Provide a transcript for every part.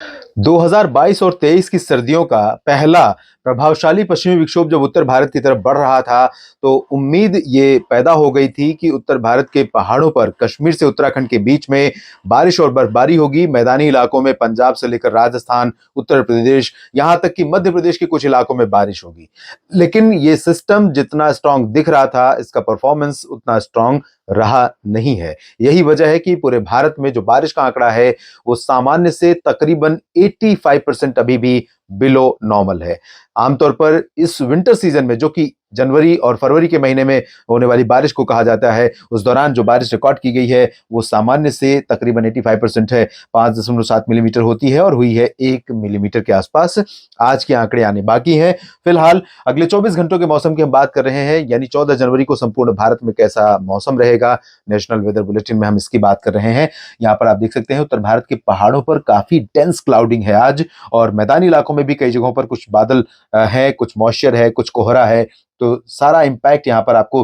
2022 और 23 की सर्दियों का पहला प्रभावशाली पश्चिमी विक्षोभ जब उत्तर भारत की तरफ बढ़ रहा था, तो उम्मीद ये पैदा हो गई थी कि उत्तर भारत के पहाड़ों पर कश्मीर से उत्तराखंड के बीच में बारिश और बर्फबारी होगी। मैदानी इलाकों में पंजाब से लेकर राजस्थान, उत्तर प्रदेश, यहां तक कि मध्य प्रदेश के कुछ इलाकों में बारिश होगी। लेकिन ये सिस्टम जितना स्ट्रांग दिख रहा था, इसका परफॉर्मेंस उतना स्ट्रांग रहा नहीं है। यही वजह है कि पूरे भारत में जो बारिश का आंकड़ा है, वो सामान्य से तकरीबन 85% अभी भी बिलो नॉर्मल है। आमतौर पर इस विंटर सीजन में, जो कि जनवरी और फरवरी के महीने में होने वाली बारिश को कहा जाता है, उस दौरान जो बारिश रिकॉर्ड की गई है वो सामान्य से तकरीबन 85% है। 5.7 मिलीमीटर होती है और हुई है 1 मिलीमीटर के आसपास। आज के आंकड़े आने बाकी हैं। फिलहाल अगले 24 घंटों के मौसम की हम बात कर रहे हैं, यानी 14 जनवरी को संपूर्ण भारत में कैसा मौसम रहेगा। नेशनल वेदर बुलेटिन में हम इसकी बात कर रहे हैं। यहाँ पर आप देख सकते हैं उत्तर भारत के पहाड़ों पर काफी डेंस क्लाउडिंग है आज, और मैदानी इलाकों में भी कई जगहों पर कुछ बादल है, कुछ मॉइस्चर है, कुछ कोहरा है। तो सारा इंपैक्ट यहाँ पर आपको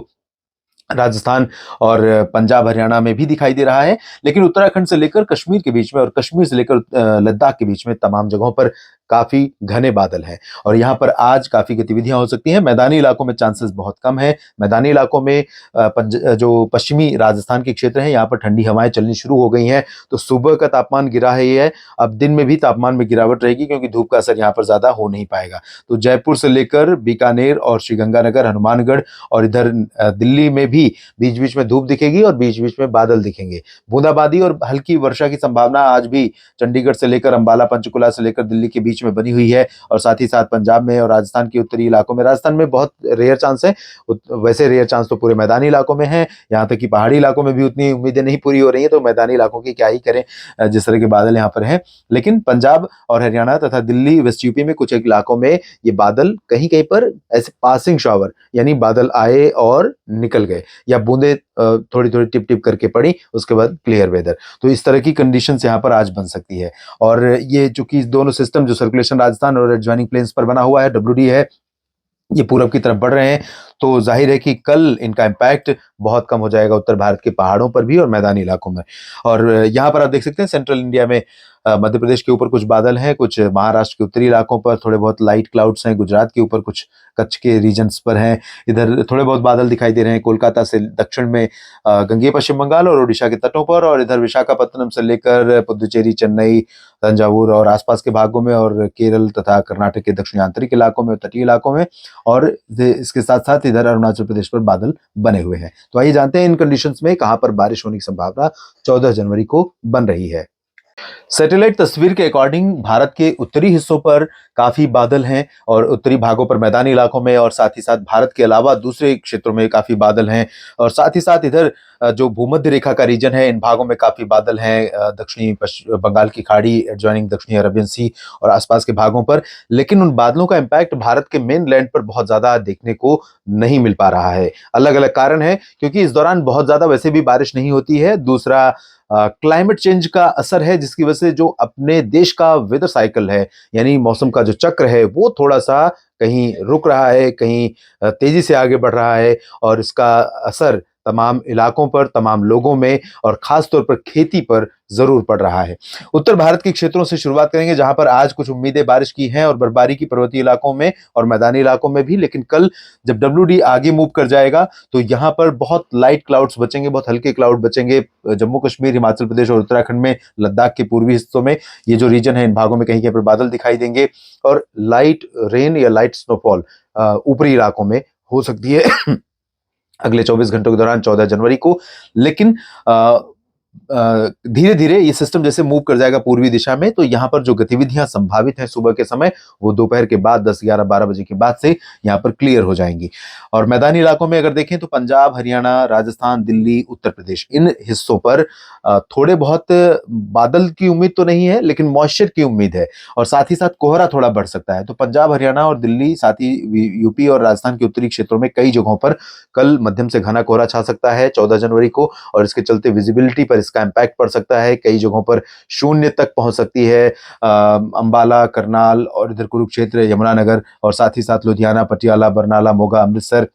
राजस्थान और पंजाब हरियाणा में भी दिखाई दे रहा है। लेकिन उत्तराखंड से लेकर कश्मीर के बीच में और कश्मीर से लेकर लद्दाख के बीच में तमाम जगहों पर काफी घने बादल हैं, और यहाँ पर आज काफी गतिविधियां हो सकती हैं। मैदानी इलाकों में चांसेस बहुत कम है। मैदानी इलाकों में जो पश्चिमी राजस्थान के क्षेत्र हैं, यहाँ पर ठंडी हवाएं चलनी शुरू हो गई हैं। तो सुबह का तापमान गिरा है, ये है। अब दिन में भी तापमान में गिरावट रहेगी, क्योंकि धूप का असर यहाँ पर ज्यादा हो नहीं पाएगा। तो जयपुर से लेकर बीकानेर और श्रीगंगानगर, हनुमानगढ़ और इधर दिल्ली में भी बीच बीच में धूप दिखेगी और बीच बीच में बादल दिखेंगे। बूंदाबांदी और हल्की वर्षा की संभावना आज भी चंडीगढ़ से लेकर अंबाला, पंचकुला से लेकर दिल्ली के बीच में बनी हुई है, और साथ ही साथ पंजाब में और राजस्थान के उत्तरी इलाकों में, राजस्थान में बहुत रेयर चांस है। वैसे रेयर चांस तो पूरे मैदानी इलाकों में है, यहाँ तक कि पहाड़ी इलाकों में भी उतनी उम्मीदें नहीं पूरी हो रही हैं, तो मैदानी इलाकों की क्या ही करें जिस तरह के बादल यहाँ पर हैं। लेकिन पंजाब और हरियाणा तथा दिल्ली, वेस्ट यूपी में कुछ एक इलाकों में ये बादल कहीं कहीं पर ऐसे पासिंग शावर, यानी बादल आए और निकल गए, या बूंदे थोड़ी थोड़ी टिप टिप करके पड़ी, उसके बाद क्लियर वेदर। तो इस तरह की कंडीशंस यहाँ पर आज बन सकती है। और ये चूंकि दोनों सिस्टम जो सर्कुलेशन राजस्थान और एडजॉइनिंग प्लेन्स पर बना हुआ है, डब्ल्यूडी है, ये पूरब की तरफ बढ़ रहे हैं, तो जाहिर है कि कल इनका इम्पैक्ट बहुत कम हो जाएगा उत्तर भारत के पहाड़ों पर भी और मैदानी इलाकों में। और यहाँ पर आप देख सकते हैं सेंट्रल इंडिया में मध्य प्रदेश के ऊपर कुछ बादल हैं, कुछ महाराष्ट्र के उत्तरी इलाकों पर थोड़े बहुत लाइट क्लाउड्स हैं, गुजरात के ऊपर कुछ कच्छ के रीजन्स पर हैं, इधर थोड़े बहुत बादल दिखाई दे रहे हैं कोलकाता से दक्षिण में, गंगेय पश्चिम बंगाल और ओडिशा के तटों पर, और इधर विशाखापत्तनम से लेकर पुदुचेरी, चेन्नई, तंजावुर और आसपास के भागों में, और केरल तथा कर्नाटक के दक्षिणी आंतरिक इलाकों में, तटीय इलाकों में, और इसके साथ साथ इधर अरुणाचल प्रदेश पर बादल बने हुए हैं। तो आइए जानते हैं इन कंडीशंस में कहां पर बारिश होने की संभावना 14 जनवरी को बन रही है। सैटेलाइट तस्वीर के अकॉर्डिंग भारत के उत्तरी हिस्सों पर काफी बादल हैं, और उत्तरी भागों पर मैदानी इलाकों में, और साथ ही साथ भारत के अलावा दूसरे क्षेत्रों में काफी बादल हैं, और साथ ही साथ इधर जो भूमध्य रेखा का रीजन है, इन भागों में काफी बादल हैं, दक्षिणी बंगाल की खाड़ी, एडजॉइनिंग दक्षिणी अरबियन सी और आसपास के भागों पर। लेकिन उन बादलों का इम्पैक्ट भारत के मेन लैंड पर बहुत ज्यादा देखने को नहीं मिल पा रहा है। अलग अलग कारण है, क्योंकि इस दौरान बहुत ज्यादा वैसे भी बारिश नहीं होती है। दूसरा, क्लाइमेट चेंज का असर है, जिसकी वजह से जो अपने देश का वेदर साइकिल है, यानी मौसम का जो चक्र है, वो थोड़ा सा कहीं रुक रहा है, कहीं तेजी से आगे बढ़ रहा है, और इसका असर तमाम इलाकों पर, तमाम लोगों में, और खास तौर पर खेती पर जरूर पड़ रहा है। उत्तर भारत के क्षेत्रों से शुरुआत करेंगे, जहां पर आज कुछ उम्मीदें बारिश की हैं और बर्फबारी की पर्वतीय इलाकों में और मैदानी इलाकों में भी। लेकिन कल जब डब्ल्यूडी आगे मूव कर जाएगा, तो यहां पर बहुत लाइट क्लाउड्स बचेंगे, बहुत हल्के क्लाउड बचेंगे। जम्मू कश्मीर, हिमाचल प्रदेश और उत्तराखंड में, लद्दाख के पूर्वी हिस्सों में, ये जो रीजन है, इन भागों में कहीं कहीं पर बादल दिखाई देंगे, और लाइट रेन या लाइट स्नोफॉल ऊपरी इलाकों में हो सकती है अगले 24 घंटों के दौरान 14 जनवरी को। लेकिन धीरे धीरे ये सिस्टम जैसे मूव कर जाएगा पूर्वी दिशा में, तो यहाँ पर जो गतिविधियां संभावित हैं सुबह के समय, वो दोपहर के बाद 10, 11, 12 बजे के बाद से यहाँ पर क्लियर हो जाएंगी। और मैदानी इलाकों में अगर देखें, तो पंजाब, हरियाणा, राजस्थान, दिल्ली, उत्तर प्रदेश, इन हिस्सों पर थोड़े बहुत बादल की उम्मीद तो नहीं है, लेकिन मॉइस्चर की उम्मीद है, और साथ ही साथ कोहरा थोड़ा बढ़ सकता है। तो पंजाब, हरियाणा और दिल्ली, साथ ही यूपी और राजस्थान के उत्तरी क्षेत्रों में कई जगहों पर कल मध्यम से घना कोहरा छा सकता है 14 जनवरी को, और इसके चलते विजिबिलिटी पर इसका इम्पैक्ट पड़ सकता है। कई जगहों पर शून्य तक पहुंच सकती है। अंबाला, करनाल और इधर कुरुक्षेत्र, यमुनानगर, और साथ ही साथ लुधियाना, पटियाला, बरनाला, मोगा, अमृतसर,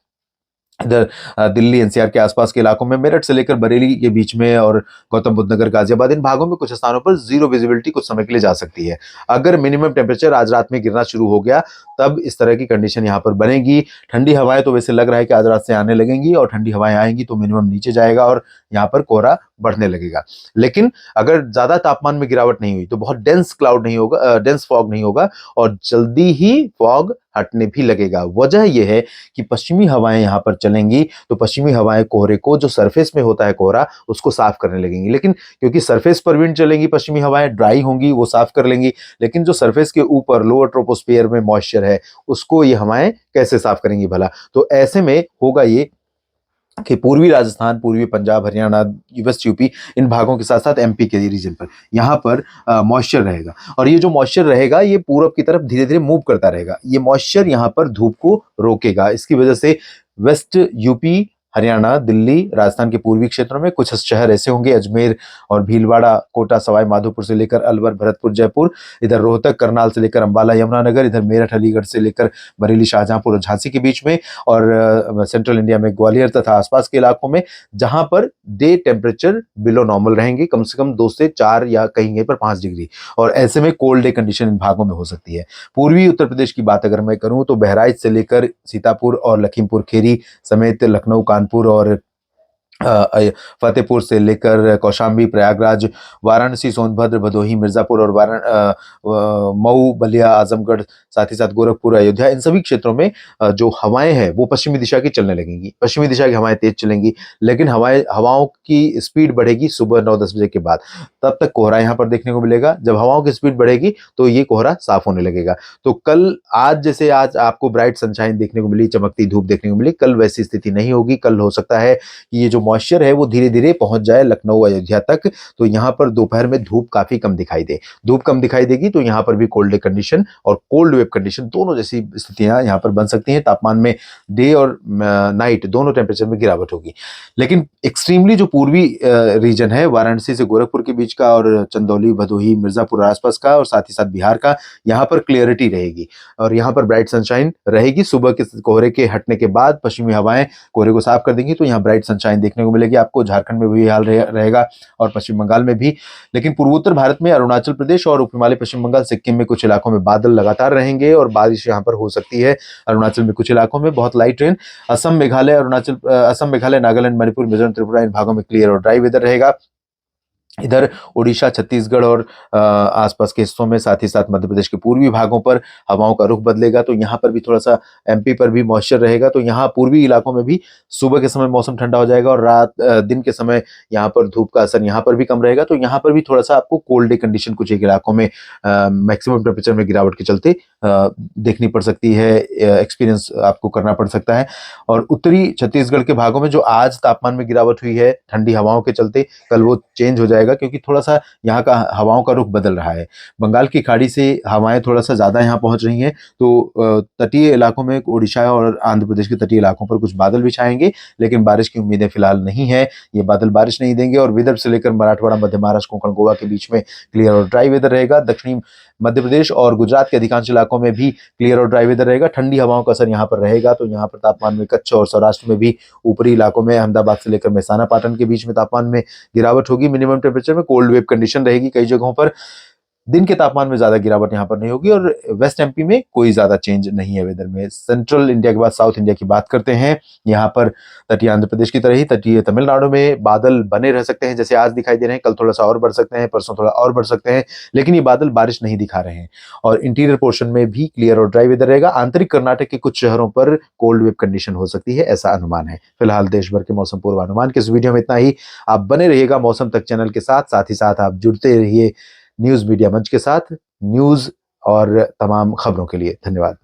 इधर दिल्ली एनसीआर के आसपास के इलाकों में, मेरठ से लेकर बरेली के बीच में और गौतम बुद्ध नगर गाजियाबाद, इन भागों में कुछ स्थानों पर जीरो विजिबिलिटी कुछ समय के लिए जा सकती है। अगर मिनिमम टेम्परेचर आज रात में गिरना शुरू हो गया तब इस तरह की कंडीशन यहाँ पर बनेगी। ठंडी हवाएं तो वैसे लग रहा है कि आज रात से आने लगेंगी, और ठंडी हवाएं आएंगी तो मिनिमम नीचे जाएगा और यहाँ पर कोहरा बढ़ने लगेगा। लेकिन अगर ज्यादा तापमान में गिरावट नहीं हुई तो बहुत डेंस क्लाउड नहीं होगा, डेंस फॉग नहीं होगा, और जल्दी ही फॉग हटने भी लगेगा। वजह यह है कि पश्चिमी हवाएं यहाँ पर चलेंगी, तो पश्चिमी हवाएं कोहरे को, जो सरफेस में होता है कोहरा, उसको साफ करने लगेंगी। लेकिन क्योंकि सरफेस पर विंड चलेंगी, पश्चिमी हवाएं ड्राई होंगी, वो साफ कर लेंगी, लेकिन जो सरफेस के ऊपर लोअर ट्रोपोस्फियर में मॉइस्चर है उसको ये हवाएं कैसे साफ करेंगी भला। तो ऐसे में होगा ये कि पूर्वी राजस्थान, पूर्वी पंजाब, हरियाणा, वेस्ट यूपी, इन भागों के साथ साथ एमपी के रीजन पर यहाँ पर मॉइस्चर रहेगा, और ये जो मॉइस्चर रहेगा ये पूरब की तरफ धीरे धीरे मूव करता रहेगा। ये मॉइस्चर यहाँ पर धूप को रोकेगा। इसकी वजह से वेस्ट यूपी, हरियाणा, दिल्ली, राजस्थान के पूर्वी क्षेत्रों में कुछ शहर ऐसे होंगे, अजमेर और भीलवाड़ा, कोटा, सवाई माधोपुर से लेकर अलवर, भरतपुर, जयपुर, इधर रोहतक, करनाल से लेकर अंबाला, यमुनानगर, इधर मेरठ, अलीगढ़ से लेकर बरेली, शाहजहांपुर और झांसी के बीच में, और सेंट्रल इंडिया में ग्वालियर तथा आसपास के इलाकों में, जहां per day temperature below normal रहेंगे, कम से कम 2 से 4 या कहीं पर 5 डिग्री, और ऐसे में कोल्ड डे कंडीशन इन भागों में हो सकती है। पूर्वी उत्तर प्रदेश की बात अगर मैं करूं तो बहराइच से लेकर सीतापुर और लखीमपुर खीरी समेत लखनऊ, कानपुर और फतेहपुर से लेकर कौशाम्बी, प्रयागराज, वाराणसी, सोनभद्र, भदोही, मिर्जापुर और मऊ, बलिया, आजमगढ़, साथ ही साथ गोरखपुर, अयोध्या, इन सभी क्षेत्रों में जो हवाएं हैं वो पश्चिमी दिशा की चलने लगेंगी। पश्चिमी दिशा की हवाएं तेज चलेंगी, लेकिन हवाओं की स्पीड बढ़ेगी सुबह 9-10 बजे के बाद। तब तक कोहरा यहाँ पर देखने को मिलेगा। जब हवाओं की स्पीड बढ़ेगी तो ये कोहरा साफ होने लगेगा। तो कल, आज जैसे आज आपको ब्राइट सनशाइन देखने को मिली, चमकती धूप देखने को मिली, कल वैसी स्थिति नहीं होगी। कल हो सकता है कि ये जो मॉइस्चर है वो धीरे धीरे पहुंच जाए लखनऊ, अयोध्या तक, तो यहाँ पर दोपहर में धूप काफी कम दिखाई दे। धूप कम दिखाई देगी तो यहाँ पर भी कोल्ड डे कंडीशन और कोल्ड वेव कंडीशन दोनों जैसी स्थितियां यहाँ पर बन सकती हैं। तापमान में डे और नाइट दोनों टेम्परेचर में गिरावट होगी। लेकिन एक्सट्रीमली जो पूर्वी रीजन है, वाराणसी से गोरखपुर के बीच का, और चंदौली, भदोही, मिर्जापुर आसपास का, और साथ ही साथ बिहार का, यहाँ पर क्लियरिटी रहेगी और यहाँ पर ब्राइट सनशाइन रहेगी। सुबह के कोहरे के हटने के बाद पश्चिमी हवाएं कोहरे को साफ कर देंगी, तो यहाँ ब्राइट सनशाइन देखने को मिलेगी आपको। झारखंड में भी हाल रहेगा और पश्चिम बंगाल में भी। लेकिन पूर्वोत्तर भारत में अरुणाचल प्रदेश और उप हिमालय, पश्चिम बंगाल, सिक्किम में कुछ इलाकों में बादल लगातार रहेंगे और बारिश यहाँ पर हो सकती है। अरुणाचल में कुछ इलाकों में बहुत लाइट रेन। असम, मेघालय, नागालैंड, मणिपुर, मिजोरम, त्रिपुरा, इन भागों में क्लियर और ड्राई वेदर रहेगा। इधर उड़ीसा, छत्तीसगढ़ और आसपास के हिस्सों में, साथ ही साथ मध्य प्रदेश के पूर्वी भागों पर हवाओं का रुख बदलेगा, तो यहाँ पर भी थोड़ा सा, एमपी पर भी मॉइस्चर रहेगा, तो यहाँ पूर्वी इलाकों में भी सुबह के समय मौसम ठंडा हो जाएगा और दिन के समय यहाँ पर धूप का असर यहाँ पर भी कम रहेगा। तो यहाँ पर भी थोड़ा सा आपको कोल्ड डे कंडीशन कुछ एक इलाकों में मैक्सिमम टेम्परेचर में गिरावट के चलते देखनी पड़ सकती है, एक्सपीरियंस आपको करना पड़ सकता है। और उत्तरी छत्तीसगढ़ के भागों में जो आज तापमान में गिरावट हुई है ठंडी हवाओं के चलते, कल वो चेंज हो जाएगा, क्योंकि थोड़ा सा यहाँ का हवाओं का रुख बदल रहा है। बंगाल की खाड़ी से हवाएं थोड़ा सा ज्यादा यहाँ पहुंच रही हैं, तो तटीय इलाकों में, उड़ीसा और आंध्र प्रदेश के तटीय इलाकों पर कुछ बादल भी छाएंगे, लेकिन बारिश की उम्मीदें फिलहाल नहीं है। ये बादल बारिश नहीं देंगे और विदर्भ से लेकर मराठवाड़ा, मध्य महाराष्ट्र, कोंकण, गोवा के बीच में क्लियर और ड्राई वेदर रहेगा। दक्षिणी मध्य प्रदेश और गुजरात के अधिकांश इलाकों में भी क्लियर और ड्राई वेदर रहेगा। ठंडी हवाओं का असर यहाँ पर रहेगा, तो यहाँ पर तापमान में कच्छ और सौराष्ट्र में भी ऊपरी इलाकों में, अहमदाबाद से लेकर मेहसाना, पाटन के बीच में तापमान में गिरावट होगी। मिनिमम टेम्परेचर में कोल्ड वेव कंडीशन रहेगी कई जगहों पर। दिन के तापमान में ज्यादा गिरावट यहाँ पर नहीं होगी और वेस्ट एमपी में कोई ज्यादा चेंज नहीं है वेदर में। सेंट्रल इंडिया के बाद साउथ इंडिया की बात करते हैं। यहाँ पर तटीय आंध्र प्रदेश की तरह ही तटीय तमिलनाडु में बादल बने रह सकते हैं, जैसे आज दिखाई दे रहे हैं। कल थोड़ा सा और बढ़ सकते हैं, परसों थोड़ा और बढ़ सकते हैं, लेकिन ये बादल बारिश नहीं दिखा रहे हैं। और इंटीरियर पोर्शन में भी क्लियर और ड्राई वेदर रहेगा। आंतरिक कर्नाटक के कुछ शहरों पर कोल्ड वेव कंडीशन हो सकती है, ऐसा अनुमान है। फिलहाल देश भर के मौसम पूर्वानुमान के इस वीडियो में इतना ही। आप बने रहिएगा मौसम तक चैनल के साथ ही साथ आप जुड़ते रहिए न्यूज मीडिया मंच के साथ, न्यूज और तमाम खबरों के लिए। धन्यवाद।